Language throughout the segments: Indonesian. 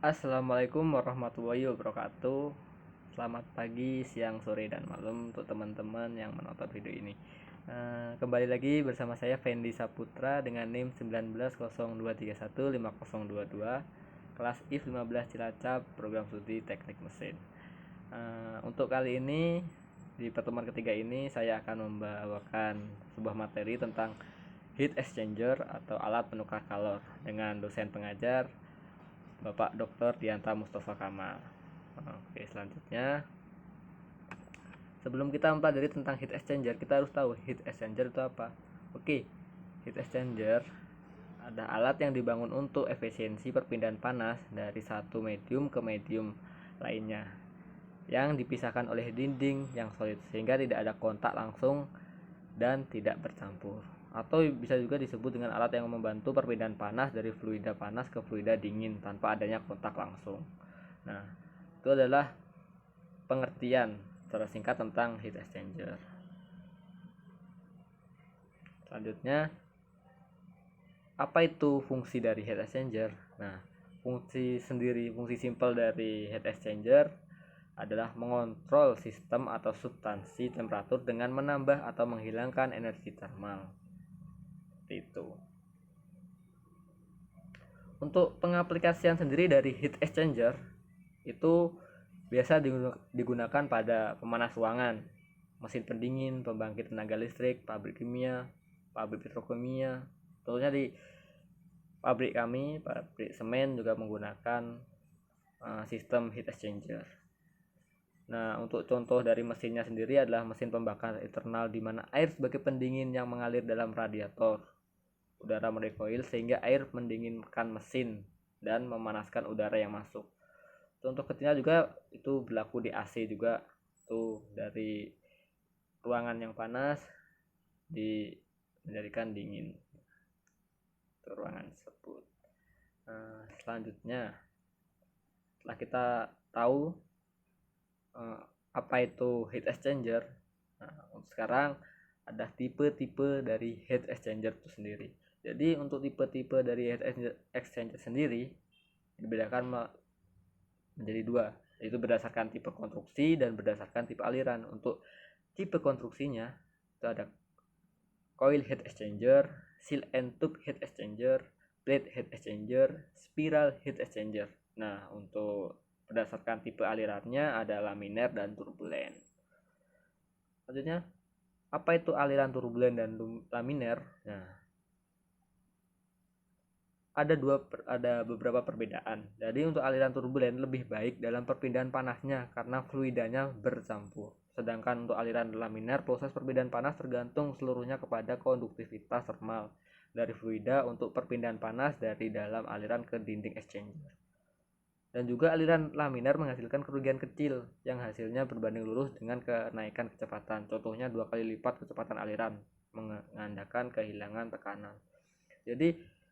Assalamualaikum warahmatullahi wabarakatuh. Selamat pagi, siang, sore, dan malam untuk teman-teman yang menonton video ini. Kembali lagi bersama saya Fendi Saputra dengan NIM 1902315022 kelas IF 15 Cilacap, program studi teknik mesin. Untuk kali ini di pertemuan ketiga ini saya akan membawakan sebuah materi tentang heat exchanger atau alat penukar kalor dengan dosen pengajar Bapak Dr. Dianta Mustafa Kamal. Oke, selanjutnya sebelum kita mempelajari tentang heat exchanger, kita harus tahu heat exchanger itu apa. Oke, heat exchanger ada alat yang dibangun untuk efisiensi perpindahan panas dari satu medium ke medium lainnya yang dipisahkan oleh dinding yang solid sehingga tidak ada kontak langsung dan tidak bercampur. Atau bisa juga disebut dengan alat yang membantu perpindahan panas dari fluida panas ke fluida dingin tanpa adanya kontak langsung. Nah, itu adalah pengertian secara singkat tentang heat exchanger. Selanjutnya, apa itu fungsi dari heat exchanger? Nah, fungsi simpel dari heat exchanger adalah mengontrol sistem atau substansi temperatur dengan menambah atau menghilangkan energi termal. Itu. Untuk pengaplikasian sendiri dari heat exchanger itu biasa digunakan pada pemanas ruangan, mesin pendingin, pembangkit tenaga listrik, pabrik kimia, pabrik petrokimia. Tentunya di pabrik kami, pabrik semen juga menggunakan sistem heat exchanger. Nah, untuk contoh dari mesinnya sendiri adalah mesin pembakar internal di mana air sebagai pendingin yang mengalir dalam radiator. Udara merekoil sehingga air mendinginkan mesin dan memanaskan udara yang masuk. Contoh kecilnya juga itu berlaku di AC juga, tuh dari ruangan yang panas menjadikan dingin ke ruangan tersebut. Selanjutnya, setelah kita tahu apa itu heat exchanger, sekarang ada tipe-tipe dari heat exchanger itu sendiri. Jadi untuk tipe-tipe dari heat exchanger sendiri dibedakan menjadi dua, yaitu berdasarkan tipe konstruksi dan berdasarkan tipe aliran. Untuk tipe konstruksinya itu ada coil heat exchanger, seal and tube heat exchanger, plate heat exchanger, spiral heat exchanger. Nah, untuk berdasarkan tipe alirannya ada laminar dan turbulen. Selanjutnya, apa itu aliran turbulen dan laminar? Nah, ada beberapa perbedaan. Jadi untuk aliran turbulen lebih baik dalam perpindahan panasnya karena fluidanya bercampur. Sedangkan untuk aliran laminar, proses perpindahan panas tergantung seluruhnya kepada konduktivitas termal dari fluida untuk perpindahan panas dari dalam aliran ke dinding exchanger. Dan juga aliran laminar menghasilkan kerugian kecil yang hasilnya berbanding lurus dengan kenaikan kecepatan. Contohnya 2 kali lipat kecepatan aliran, menandakan kehilangan tekanan. Jadi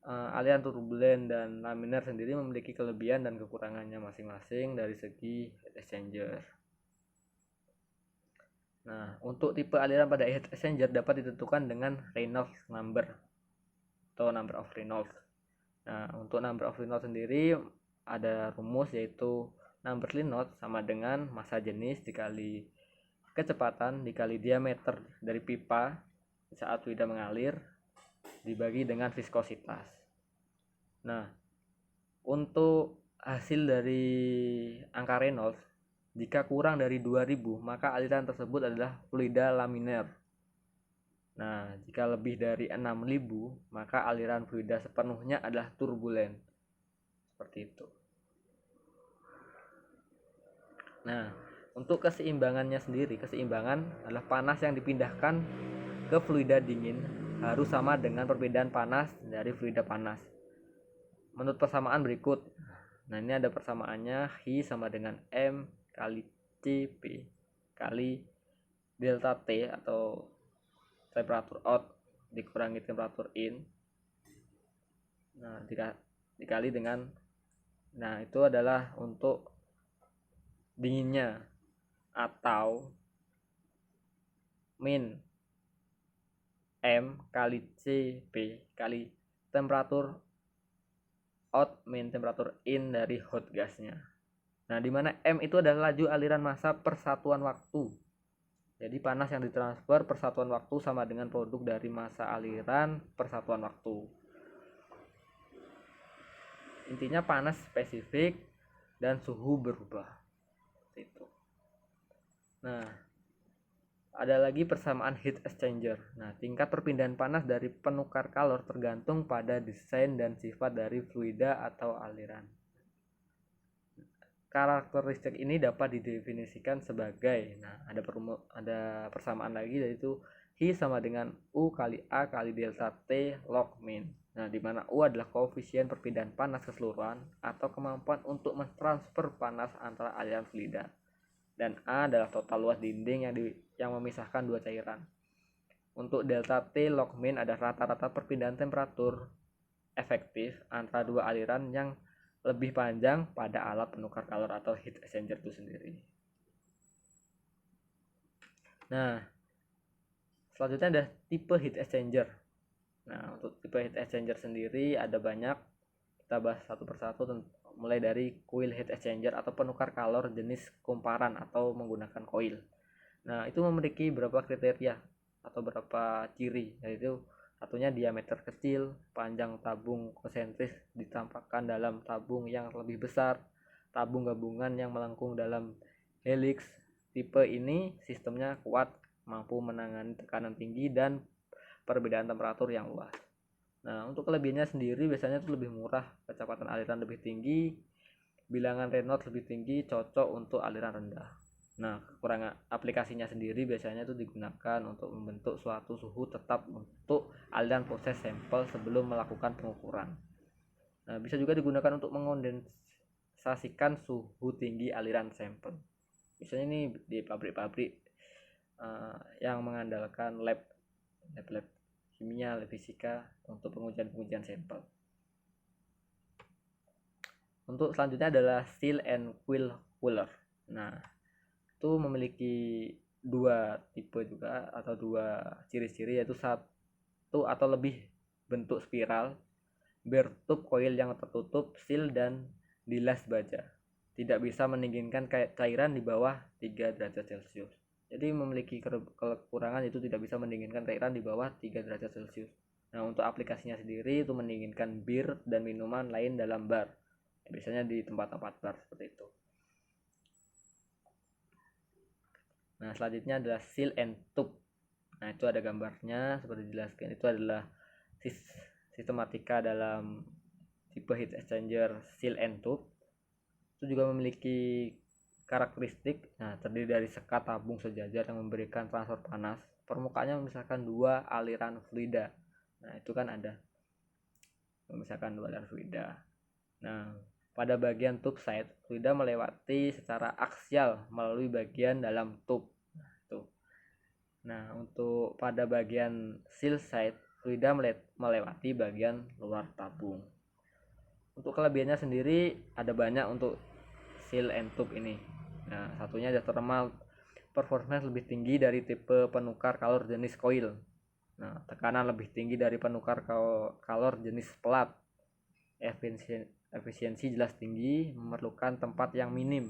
aliran turbulen dan laminar sendiri memiliki kelebihan dan kekurangannya masing-masing dari segi heat exchanger. Nah, untuk tipe aliran pada heat exchanger dapat ditentukan dengan Reynolds number atau number of Reynolds. Nah, untuk number of Reynolds sendiri ada rumus yaitu number Reynolds sama dengan massa jenis dikali kecepatan dikali diameter dari pipa saat fluida mengalir dibagi dengan viskositas. Nah, untuk hasil dari angka Reynolds jika kurang dari 2000 maka aliran tersebut adalah fluida laminar. Nah, jika lebih dari 6000 maka aliran fluida sepenuhnya adalah turbulen. Seperti itu. Nah, untuk keseimbangannya sendiri, keseimbangan adalah panas yang dipindahkan ke fluida dingin harus sama dengan perbedaan panas dari fluida panas. Menurut persamaan berikut. Nah, ini ada persamaannya Hi sama dengan M kali Cp kali delta T atau temperatur out dikurangi temperatur in. Nah, dikali dengan, nah itu adalah untuk dinginnya, atau min M kali Cp kali temperatur out min temperatur in dari hot gasnya. Nah, di mana M itu adalah laju aliran massa per satuan waktu. Jadi panas yang ditransfer per satuan waktu sama dengan produk dari massa aliran per satuan waktu. Intinya panas spesifik dan suhu berubah. Itu. Nah, ada lagi persamaan heat exchanger. Nah, tingkat perpindahan panas dari penukar kalor tergantung pada desain dan sifat dari fluida atau aliran. Karakteristik ini dapat didefinisikan sebagai, nah ada persamaan lagi, yaitu I sama dengan U kali A kali delta T log min. Nah, di mana U adalah koefisien perpindahan panas keseluruhan atau kemampuan untuk mentransfer panas antara aliran fluida, dan A adalah total luas dinding yang memisahkan dua cairan. Untuk delta T log min adalah rata-rata perpindahan temperatur efektif antara dua aliran yang lebih panjang pada alat penukar kalor atau heat exchanger itu sendiri. Nah, selanjutnya ada tipe heat exchanger. Nah, untuk tipe heat exchanger sendiri ada banyak. Kita bahas satu persatu, mulai dari coil heat exchanger atau penukar kalor jenis kumparan atau menggunakan coil. Nah, itu memiliki beberapa kriteria atau beberapa ciri, yaitu satunya diameter kecil, panjang tabung konsentris ditampakkan dalam tabung yang lebih besar, tabung gabungan yang melengkung dalam helix. Tipe ini sistemnya kuat, mampu menangani tekanan tinggi dan perbedaan temperatur yang luas. Nah, untuk kelebihannya sendiri biasanya itu lebih murah, kecepatan aliran lebih tinggi, bilangan Reynolds lebih tinggi, cocok untuk aliran rendah. Nah, kekurangan aplikasinya sendiri biasanya itu digunakan untuk membentuk suatu suhu tetap untuk aliran proses sampel sebelum melakukan pengukuran. Nah, bisa juga digunakan untuk mengondensasikan suhu tinggi aliran sampel. Misalnya ini di pabrik-pabrik yang mengandalkan lab kimia, lab fisika untuk pengujian sampel. Untuk selanjutnya adalah seal and coil cooler. Nah, itu memiliki dua tipe juga atau dua ciri-ciri, yaitu satu atau lebih bentuk spiral, bertub coil yang tertutup, seal dan dilas baja. Tidak bisa mendinginkan cairan di bawah 3 derajat Celcius. Jadi memiliki kekurangan, itu tidak bisa mendinginkan cairan di bawah 3 derajat Celcius. Nah, untuk aplikasinya sendiri itu mendinginkan bir dan minuman lain dalam bar. Biasanya di tempat-tempat bar seperti itu. Nah, selanjutnya adalah seal and tube. Nah, itu ada gambarnya seperti dijelaskan. Itu adalah sistematika dalam tipe heat exchanger seal and tube. Itu juga memiliki karakteristik, nah, terdiri dari sekat tabung sejajar yang memberikan transfer panas. Permukaannya memisahkan dua aliran fluida. Nah, itu kan ada memisahkan dua aliran fluida. Nah, pada bagian tube side, fluida melewati secara aksial melalui bagian dalam tube. Nah, untuk pada bagian seal side, fluida melewati bagian luar tabung. Untuk kelebihannya sendiri ada banyak untuk seal and tube ini. Nah, satunya ada thermal performance lebih tinggi dari tipe penukar kalor jenis coil. Nah, tekanan lebih tinggi dari penukar kalor jenis pelat. Efisiensi jelas tinggi, memerlukan tempat yang minim,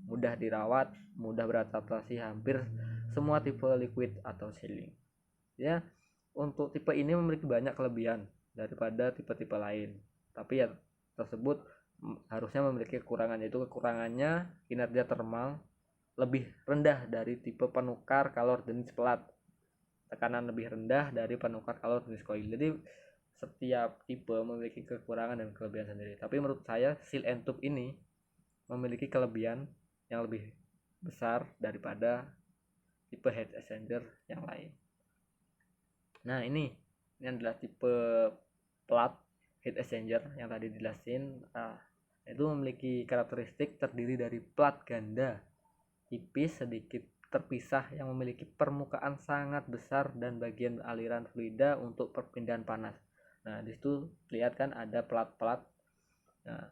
mudah dirawat, mudah beradaptasi hampir semua tipe liquid atau sealing. Ya, untuk tipe ini memiliki banyak kelebihan daripada tipe-tipe lain. Tapi ya tersebut harusnya memiliki kekurangan, yaitu kekurangannya kinerja thermal lebih rendah dari tipe penukar kalor jenis pelat. Tekanan lebih rendah dari penukar kalor jenis coil. Jadi setiap tipe memiliki kekurangan dan kelebihan sendiri. Tapi menurut saya seal and tube ini memiliki kelebihan yang lebih besar daripada tipe heat exchanger yang lain. Nah, ini adalah tipe plat heat exchanger yang tadi dijelasin. Itu memiliki karakteristik terdiri dari plat ganda tipis sedikit terpisah yang memiliki permukaan sangat besar dan bagian aliran fluida untuk perpindahan panas. Nah, di situ lihat kan ada plat-plat. Nah,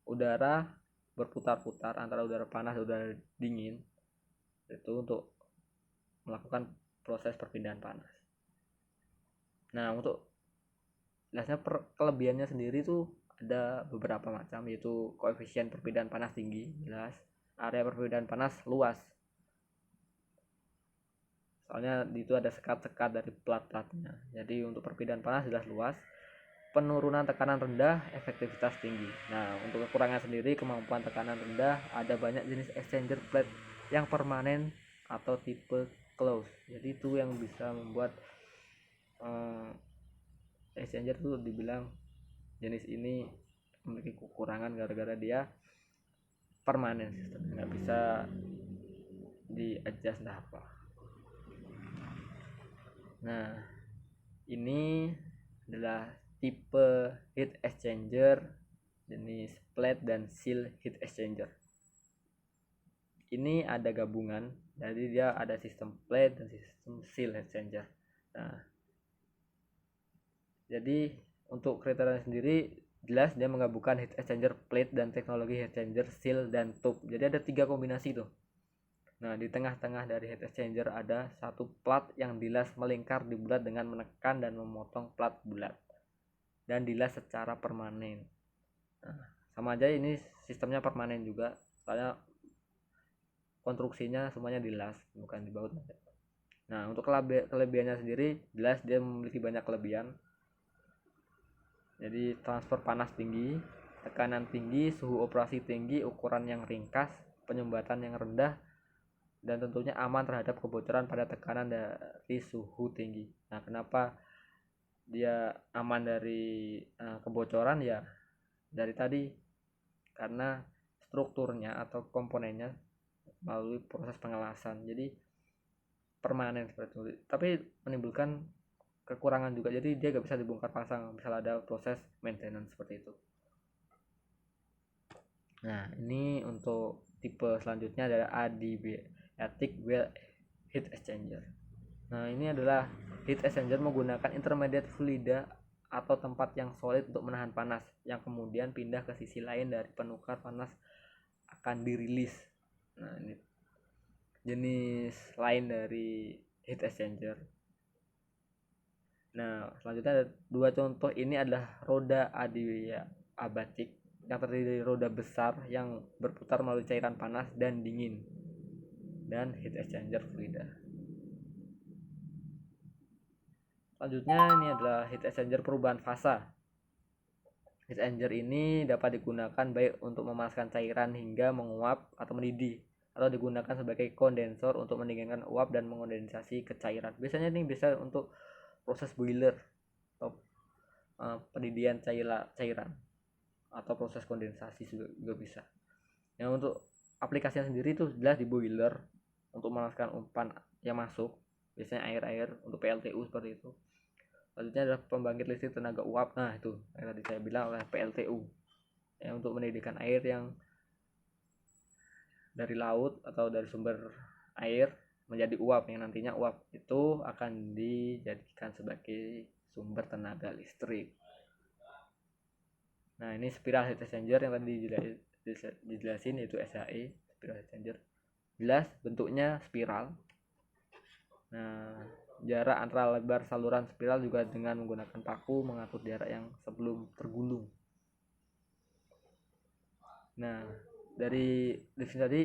udara berputar-putar antara udara panas dan udara dingin itu untuk melakukan proses perpindahan panas. Nah, untuk jelasnya kelebihannya sendiri itu ada beberapa macam, yaitu koefisien perbedaan panas tinggi, jelas. Area perbedaan panas luas, soalnya itu ada sekat-sekat dari plat-platnya. Jadi untuk perbedaan panas jelas luas. Penurunan tekanan rendah, efektivitas tinggi. Nah, untuk kekurangan sendiri, kemampuan tekanan rendah, ada banyak jenis exchanger plate yang permanen atau tipe close. Jadi itu yang bisa membuat exchanger itu dibilang jenis ini memiliki kekurangan gara-gara dia permanen sistem, nggak bisa di adjust lah apa. Nah, ini adalah tipe heat exchanger jenis plate dan seal heat exchanger. Ini ada gabungan, jadi dia ada sistem plate dan sistem seal heat exchanger. Nah, jadi untuk kriteria sendiri jelas dia menggabungkan heat exchanger plate dan teknologi heat exchanger seal dan tube. Jadi ada 3 kombinasi tuh. Nah, di tengah-tengah dari heat exchanger ada satu plat yang dilas melingkar di bulat dengan menekan dan memotong plat bulat dan dilas secara permanen. Nah, sama aja ini sistemnya permanen juga, soalnya konstruksinya semuanya dilas, bukan dibaut. Nah, untuk kelebihannya sendiri jelas dia memiliki banyak kelebihan. Jadi transfer panas tinggi, tekanan tinggi, suhu operasi tinggi, ukuran yang ringkas, penyumbatan yang rendah, dan tentunya aman terhadap kebocoran pada tekanan dari suhu tinggi. Nah, kenapa dia aman dari kebocoran? Ya dari tadi, karena strukturnya atau komponennya melalui proses pengelasan, jadi permanen seperti itu. Tapi menimbulkan kekurangan juga, jadi dia gak bisa dibongkar pasang, misalnya ada proses maintenance seperti itu. Nah, ini untuk tipe selanjutnya adalah adiabatic well heat exchanger. Nah, ini adalah heat exchanger menggunakan intermediate fluida atau tempat yang solid untuk menahan panas, yang kemudian pindah ke sisi lain dari penukar panas akan dirilis. Nah, ini jenis lain dari heat exchanger. Nah, selanjutnya ada 2 contoh. Ini adalah roda adiabatic yang terdiri dari roda besar yang berputar melalui cairan panas dan dingin, dan heat exchanger fluida. Selanjutnya ini adalah heat exchanger perubahan fasa. Heat exchanger ini dapat digunakan baik untuk memanaskan cairan hingga menguap atau mendidih, atau digunakan sebagai kondensor untuk mendinginkan uap dan mengondensasi ke cairan. Biasanya ini bisa untuk proses boiler atau pendidihan cairan atau proses kondensasi juga bisa. Yang untuk aplikasinya sendiri itu jelas di boiler untuk memanaskan umpan yang masuk, biasanya air untuk PLTU seperti itu. Selanjutnya adalah pembangkit listrik tenaga uap. Nah, itu yang tadi saya bilang oleh PLTU, yang untuk mendidihkan air yang dari laut atau dari sumber air menjadi uap, yang nantinya uap itu akan dijadikan sebagai sumber tenaga listrik. Nah, ini spiral heat exchanger yang tadi dijelasin, yaitu SHE, spiral heat exchanger. Jelas bentuknya spiral. Nah, jarak antara lebar saluran spiral juga dengan menggunakan paku mengatur jarak yang sebelum tergulung. Nah, dari definisi tadi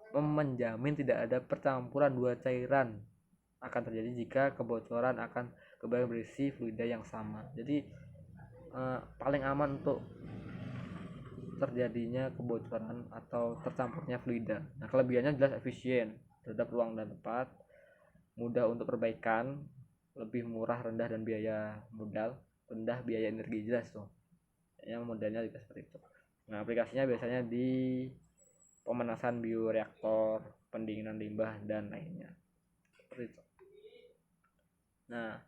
menjamin tidak ada percampuran 2 cairan akan terjadi jika kebocoran akan kembali berisi fluida yang sama. Jadi paling aman untuk terjadinya kebocoran atau tercampurnya fluida. Nah, kelebihannya jelas efisien terhadap ruang dan tempat, mudah untuk perbaikan, lebih murah, rendah dan biaya modal, rendah biaya energi, jelas tuh. Yang modelnya juga seperti itu. Nah, aplikasinya biasanya di pemanasan bioreaktor, pendinginan limbah dan lainnya. Seperti itu. Nah,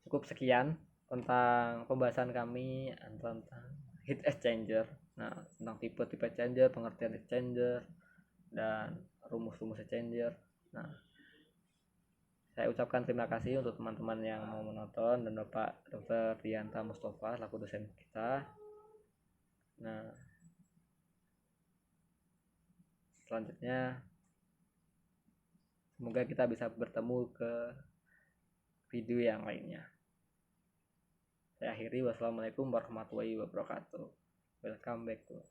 cukup sekian tentang pembahasan kami tentang heat exchanger. Nah, tentang tipe-tipe exchanger, pengertian exchanger, dan rumus-rumus exchanger. Nah, saya ucapkan terima kasih untuk teman-teman yang mau menonton, dan Bapak Dr. Rianta Mustafa selaku dosen kita. Nah, selanjutnya semoga kita bisa bertemu ke video yang lainnya. Saya akhiri, wassalamualaikum warahmatullahi wabarakatuh. Welcome back to